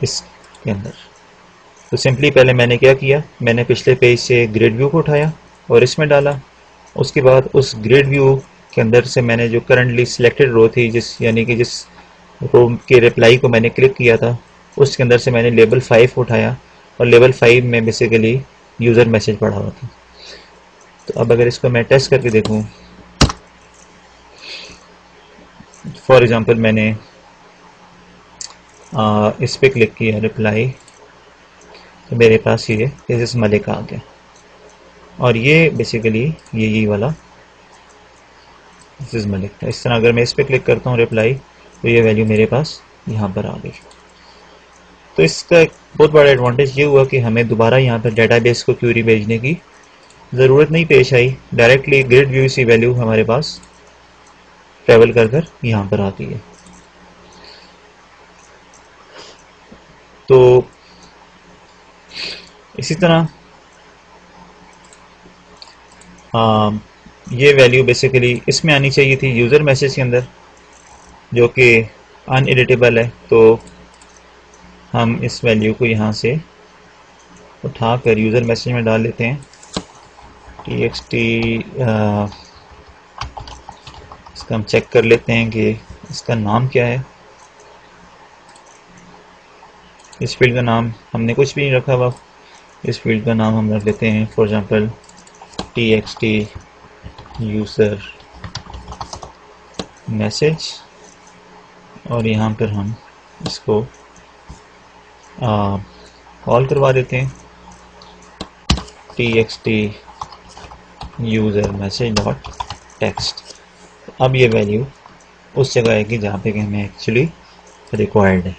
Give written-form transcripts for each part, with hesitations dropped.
इसके अंदर। तो सिंपली पहले मैंने क्या किया, मैंने पिछले पेज से ग्रिड व्यू को उठाया और इसमें डाला। उसके बाद उस ग्रिड व्यू के अंदर से मैंने जो करंटली सिलेक्टेड रो थी, यानी कि जिस रो के रिप्लाई को मैंने क्लिक किया था, उसके अंदर से मैंने लेबल 5 उठाया और लेबल 5 में बेसिकली यूज़र मैसेज पढ़ा हुआ था। तो अब अगर इसको मैं टेस्ट करके देखूं, फॉर एग्जांपल मैंने इस पे क्लिक किया रिप्लाई, तो मेरे पास ये दिस इज मलिक आ गया और ये बेसिकली यही वाला दिस इज मलिक। इस तरह अगर मैं इस पे क्लिक करता हूँ रिप्लाई, तो ये वैल्यू मेरे पास यहाँ पर आ गई। तो इसका एक बहुत बड़ा एडवांटेज ये हुआ कि हमें दोबारा यहाँ पर डेटाबेस को क्यूरी भेजने की ज़रूरत नहीं पेश आई। डायरेक्टली ग्रिड व्यू सी वैल्यू हमारे पास ट्रेवल कर कर यहाँ पर आती है। तो इसी तरह ये वैल्यू बेसिकली इसमें आनी चाहिए थी यूज़र मैसेज के अंदर, जो कि अनएडिटेबल है। तो हम इस वैल्यू को यहाँ से उठाकर यूज़र मैसेज में डाल लेते हैं। txt इसका हम चेक कर लेते हैं कि इसका नाम क्या है। इस फील्ड का नाम हमने कुछ भी नहीं रखा हुआ, इस फील्ड का नाम हम रख लेते हैं for example txt user message, और यहाँ पर हम इसको कॉल करवा देते हैं txt user message dot text. अब ये वैल्यू उस जगह आएगी जहाँ पे कि हमें एक्चुअली रिक्वायर्ड है।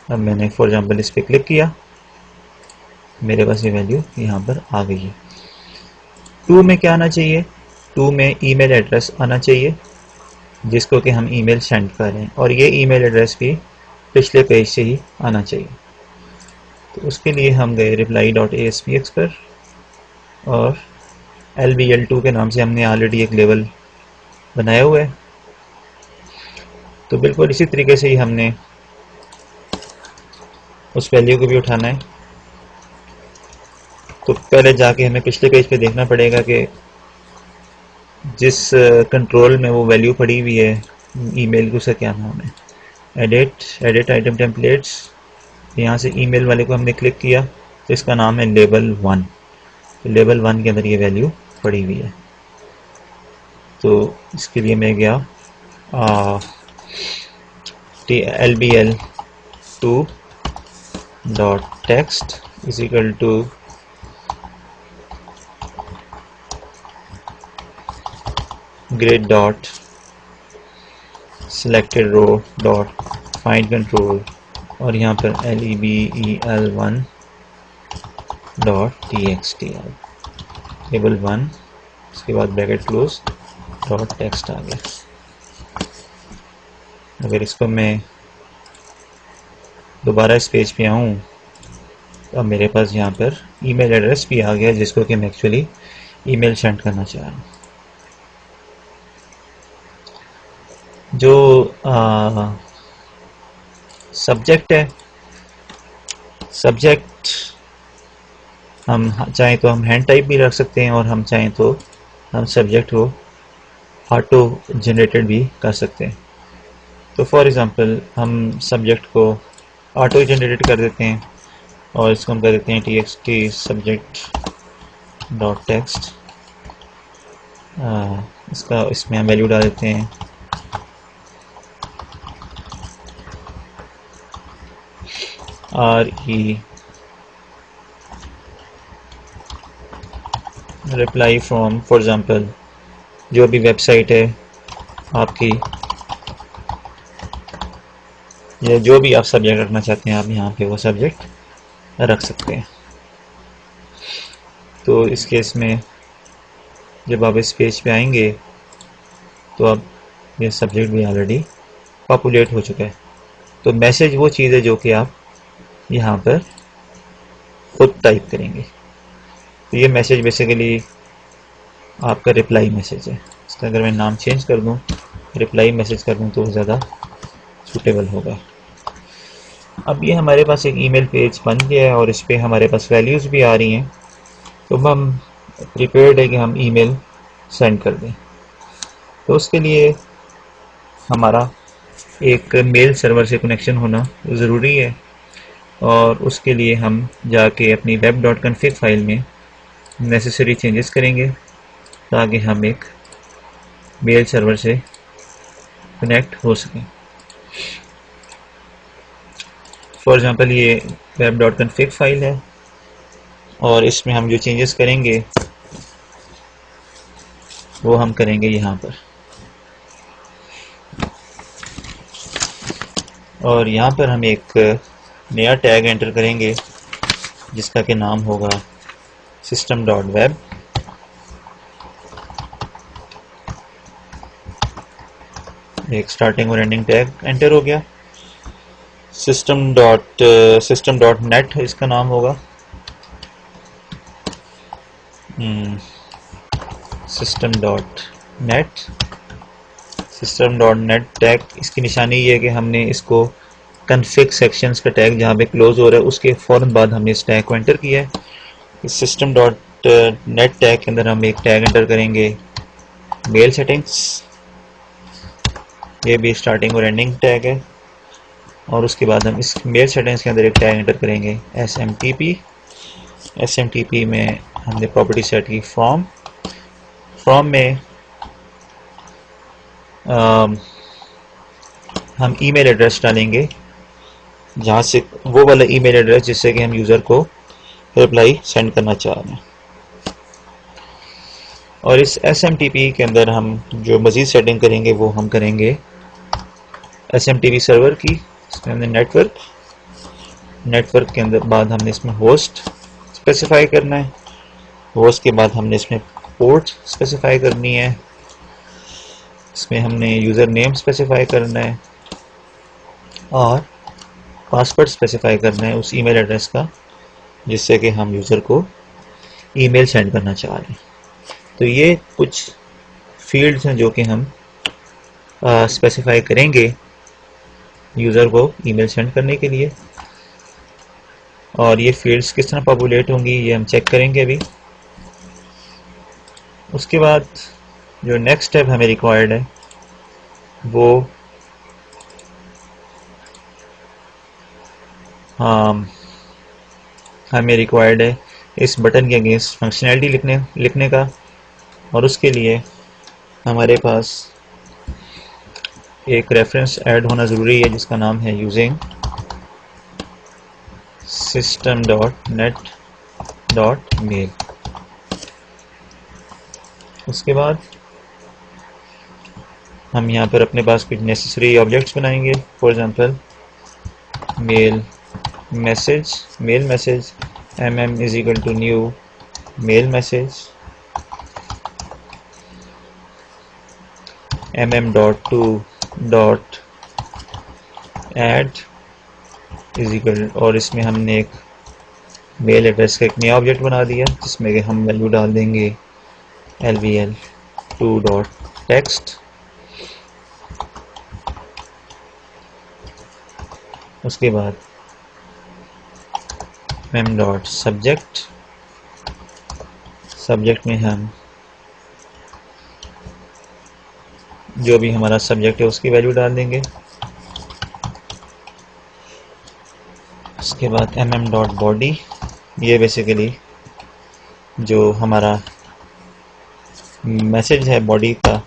अब मैंने फॉर एग्जांपल इस पर क्लिक किया, मेरे पास ये वैल्यू यहाँ पर आ गई है। 2 में क्या आना चाहिए, 2 में ईमेल एड्रेस आना चाहिए जिसको कि हम ईमेल सेंड कर रहे हैं, और ये ईमेल एड्रेस भी पिछले पेज से ही आना चाहिए। तो उसके लिए हम गए reply.aspx पर और lbl2 के नाम से हमने ऑलरेडी एक लेवल बनाया हुआ है। तो बिल्कुल इसी तरीके से ही हमने उस वैल्यू को भी उठाना है। तो पहले जाके हमें पिछले पेज पे देखना पड़ेगा कि जिस कंट्रोल में वो वैल्यू पड़ी हुई है ईमेल की, उसका क्या नाम है, एडिट आइटम टेम्पलेट्स। यहाँ से ईमेल वाले को हमने क्लिक किया तो इसका नाम है लेबल 1। तो लेबल 1 के अंदर ये वैल्यू पड़ी हुई है। तो इसके लिए मैं गया lbl2 dot text is equal to grid dot selected row dot find control, और यहाँ पर lebel1 डॉट txt लेबल 1, उसके बाद ब्रैकेट क्लोज डॉट टेक्स्ट आ गया। अगर इसको मैं दोबारा इस पेज पे आऊँ तो अब मेरे पास यहाँ पर ईमेल एड्रेस भी आ गया जिसको कि मैं एक्चुअली ईमेल सेंड करना चाह रहा हूँ। जो सब्जेक्ट है, सब्जेक्ट हम चाहें तो हम हैंड टाइप भी रख सकते हैं और हम चाहें तो हम सब्जेक्ट को ऑटो जनरेटेड भी कर सकते हैं। तो फॉर एग्जांपल हम सब्जेक्ट को ऑटो जनरेटेड कर देते हैं और इसको हम कर देते हैं txt सब्जेक्ट डॉट टेक्स्ट। इसमें हम वैल्यू डाल देते हैं RE reply from, for example जो भी वेबसाइट है आपकी या जो भी आप सब्जेक्ट रखना चाहते हैं आप यहाँ पे वो सब्जेक्ट रख सकते हैं। तो इस केस में जब आप इस पेज पे आएंगे तो अब ये सब्जेक्ट भी ऑलरेडी पॉपुलेट हो चुका है। तो मैसेज वो चीज़ है जो कि आप यहाँ पर खुद टाइप करेंगे। तो ये मैसेज बेसिकली आपका रिप्लाई मैसेज है। इसका अगर मैं नाम चेंज कर दूँ, रिप्लाई मैसेज कर दूँ तो ज़्यादा सूटेबल होगा। अब ये हमारे पास एक ईमेल पेज बन गया है और इस पर हमारे पास वैल्यूज़ भी आ रही हैं। तो अब हम प्रिपेयर्ड है कि हम ईमेल सेंड कर दें। तो उसके लिए हमारा एक मेल सर्वर से कनेक्शन होना ज़रूरी है, और उसके लिए हम जाके अपनी web.config फाइल में नेसेसरी चेंजेस करेंगे ताकि हम एक मेल सर्वर से कनेक्ट हो सकें। फॉर एग्ज़ाम्पल ये web.config फाइल है और इसमें हम जो चेंजेस करेंगे वो हम करेंगे यहाँ पर, और यहाँ पर हम एक नया टैग एंटर करेंगे जिसका कि नाम होगा system.web। एक स्टार्टिंग और एंडिंग टैग एंटर हो गया। system.net इसका नाम होगा। system.net टैग, इसकी निशानी ये है कि हमने इसको config sections का टैग जहाँ पे क्लोज हो रहा है उसके फ़ौरन बाद हमने इस टैग को एंटर किया है। इस system.net टैग के अंदर हम एक टैग एंटर करेंगे मेल सेटिंग्स। ये भी स्टार्टिंग और एंडिंग टैग है, और उसके बाद हम इस मेल सेटिंग्स के अंदर एक टैग एंटर करेंगे SMTP। SMTP में हमने प्रॉपर्टी सेट की फ्रॉम में हम ईमेल एड्रेस डालेंगे जहाँ से वो वाला ईमेल एड्रेस जिससे कि हम यूज़र को रिप्लाई सेंड करना चाह रहे हैं। और इस SMTP के अंदर हम जो मज़ीद सेटिंग करेंगे वो हम करेंगे SMTP सर्वर की। इसमें हमने नेटवर्क के अंदर बाद हमने इसमें होस्ट स्पेसिफाई करना है। होस्ट के बाद हमने इसमें पोर्ट स्पेसिफाई करनी है। इसमें हमने यूज़र नेम स्पेसिफाई करना है और पासवर्ड स्पेसिफाई करना है उस ईमेल एड्रेस का जिससे कि हम यूज़र को ईमेल सेंड करना चाह रहे हैं। तो ये कुछ फील्ड्स हैं जो कि हम स्पेसिफाई करेंगे यूज़र को ईमेल सेंड करने के लिए, और ये फील्ड्स किस तरह पॉपुलेट होंगी ये हम चेक करेंगे अभी। उसके बाद जो नेक्स्ट स्टेप हमें रिक्वायर्ड है वो हमें रिक्वायर्ड है इस बटन के अगेंस्ट फंक्शनैलिटी लिखने का, और उसके लिए हमारे पास एक रेफरेंस ऐड होना ज़रूरी है जिसका नाम है यूजिंग system.net.mail। उसके बाद हम यहाँ पर अपने पास कुछ नेसेसरी ऑब्जेक्ट्स बनाएंगे। For example mail message mm is equal to new mail message, mm.to.add is equal, और इसमें हमने एक मेल एड्रेस का एक नया ऑब्जेक्ट बना दिया जिसमें कि हम वैल्यू डाल देंगे lvl2.text। उसके बाद subject में हम जो भी हमारा सब्जेक्ट है उसकी वैल्यू डाल देंगे। उसके बाद mm.body, ये बेसिकली जो हमारा मैसेज है बॉडी का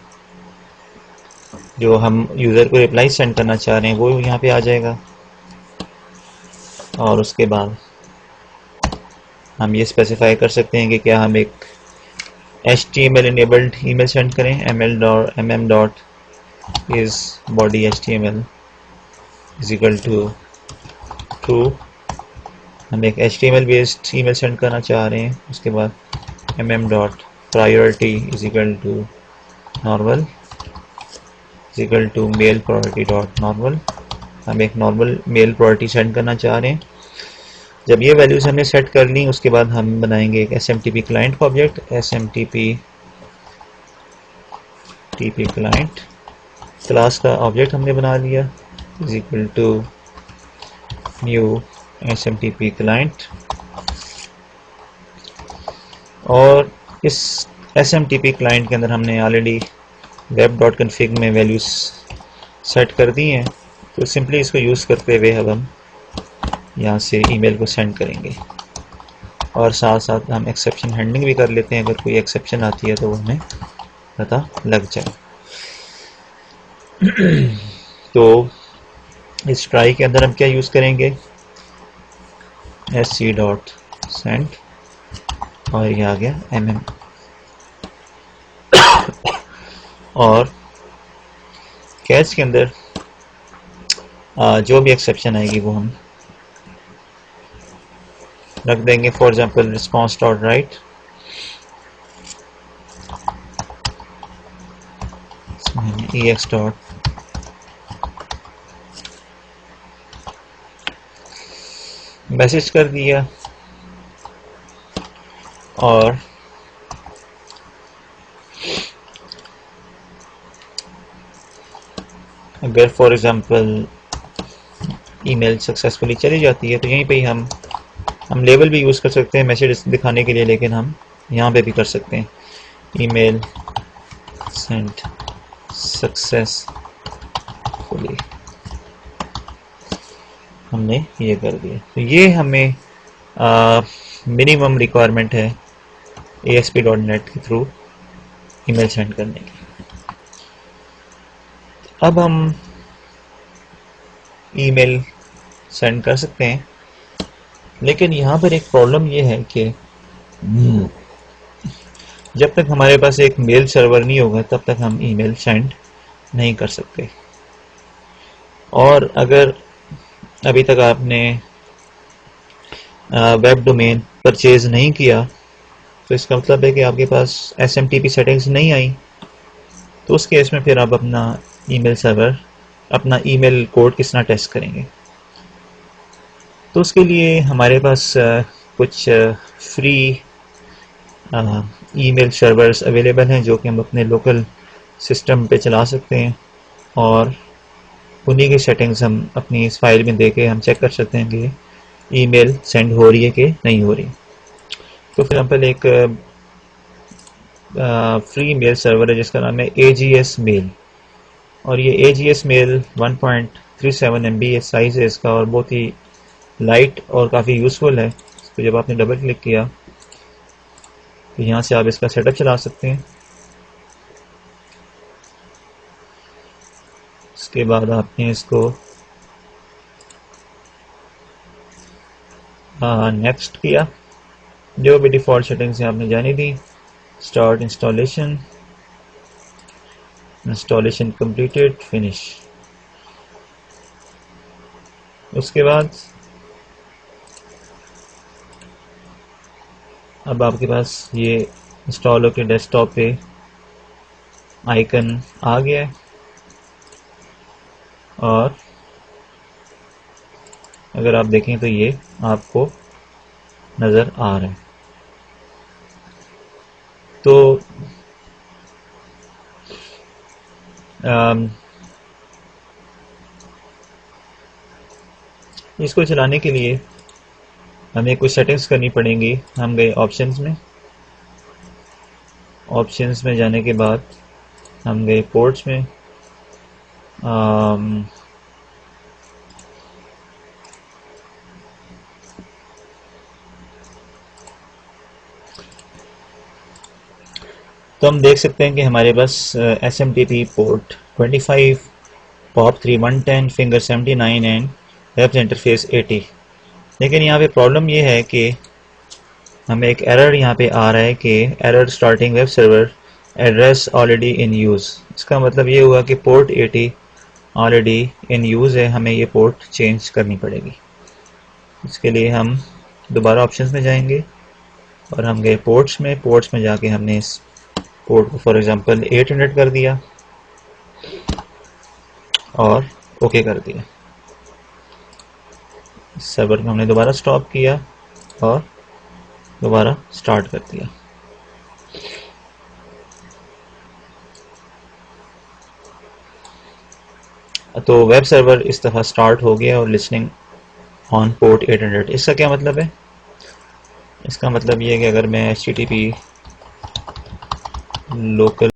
जो हम यूज़र को रिप्लाई सेंड करना चाह रहे हैं वो यहाँ पे आ जाएगा। और उसके बाद हम ये स्पेसिफाई कर सकते हैं कि क्या हम एक HTML इनेबल्ड ईमेल सेंड करें, mm.is_body_html is equal to true. हम एक HTML बेस्ड ईमेल सेंड करना चाह रहे हैं। उसके बाद mm.priority is equal to normal is equal to mail priority dot normal. हम एक नॉर्मल मेल प्रायोरिटी सेंड करना चाह रहे हैं। जब ये वैल्यूज हमने सेट कर ली उसके बाद हम बनाएंगे एक SMTP क्लाइंट का ऑब्जेक्ट, SMTP क्लाइंट क्लास का ऑब्जेक्ट हमने बना लिया is equal to new SMTP client, और इस SMTP क्लाइंट के अंदर हमने ऑलरेडी web.config में वैल्यूज सेट कर दी हैं, तो सिंपली इसको यूज़ करते हुए अब हम यहाँ से ईमेल को सेंड करेंगे, और साथ साथ हम एक्सेप्शन हैंडलिंग भी कर लेते हैं। अगर कोई एक्सेप्शन आती है तो वो हमें पता लग जाए। तो इस ट्राई के अंदर हम क्या यूज़ करेंगे, sc.send, और ये आ गया mm, और कैच के अंदर जो भी एक्सेप्शन आएगी वो हम रख देंगे। For example response dot right, ex dot message कर दिया, और अगर फॉर एग्जांपल ईमेल सक्सेसफुली चली जाती है तो यहीं पे ही हम लेबल भी यूज़ कर सकते हैं मैसेज दिखाने के लिए, लेकिन हम यहाँ पे भी कर सकते हैं ईमेल सेंट सक्सेसफुली, हमने ये कर दिया। तो ये हमें मिनिमम रिक्वायरमेंट है ASP.NET के थ्रू ईमेल सेंड करने की। अब हम ईमेल सेंड कर सकते हैं, लेकिन यहाँ पर एक प्रॉब्लम ये है कि जब तक हमारे पास एक मेल सर्वर नहीं होगा तब तक हम ईमेल सेंड नहीं कर सकते। और अगर अभी तक आपने वेब डोमेन परचेज नहीं किया तो इसका मतलब है कि आपके पास SMTP सेटिंग्स नहीं आई, तो उस केस में फिर आप अपना ईमेल सर्वर, अपना ईमेल कोड किस तरह टेस्ट करेंगे। तो उसके लिए हमारे पास कुछ फ्री ईमेल सर्वर्स अवेलेबल हैं जो कि हम अपने लोकल सिस्टम पे चला सकते हैं, और उन्हीं की सेटिंग्स हम अपनी इस फाइल में देके हम चेक कर सकते हैं कि ईमेल सेंड हो रही है कि नहीं हो रही। तो फॉर एग्जाम्पल एक फ्री मेल सर्वर है जिसका नाम है AGS मेल, और ये AGS मेल 1.37 MB साइज है इसका, और बहुत ही लाइट और काफ़ी यूज़फुल है। तो जब आपने डबल क्लिक किया तो यहाँ से आप इसका सेटअप चला सकते हैं। इसके बाद आपने इसको नेक्स्ट किया, जो भी डिफ़ॉल्ट सेटिंग्स हैं आपने जानी दी। Start installation, installation completed, finish. उसके बाद अब आपके पास ये इंस्टॉल होकर डेस्कटॉप पे आइकन आ गया है, और अगर आप देखें तो ये आपको नज़र आ रहा है। तो इसको चलाने के लिए हमें कुछ सेटिंग्स करनी पड़ेंगी। हम गए ऑप्शंस में, ऑप्शंस में जाने के बाद हम गए पोर्ट्स में, तो हम देख सकते हैं कि हमारे पास SMTP port 25, POP3 110, finger 79 and web interface 80। लेकिन यहाँ पे प्रॉब्लम ये है कि हमें एक एरर यहाँ पे आ रहा है कि error starting web server address already in use. इसका मतलब ये हुआ कि पोर्ट 80 ऑलरेडी इन यूज़ है, हमें ये पोर्ट चेंज करनी पड़ेगी। इसके लिए हम दोबारा ऑप्शंस में जाएंगे, और हम गए पोर्ट्स में। पोर्ट्स में जाके हमने इस पोर्ट को फॉर एग्जांपल 800 कर दिया और ओके कर दिया। सर्वर को हमने दोबारा स्टॉप किया और दोबारा स्टार्ट कर दिया। तो वेब सर्वर इस दफ़ा स्टार्ट हो गया और लिसनिंग ऑन पोर्ट 800। इसका क्या मतलब है? इसका मतलब ये है कि अगर मैं HTTP लोकल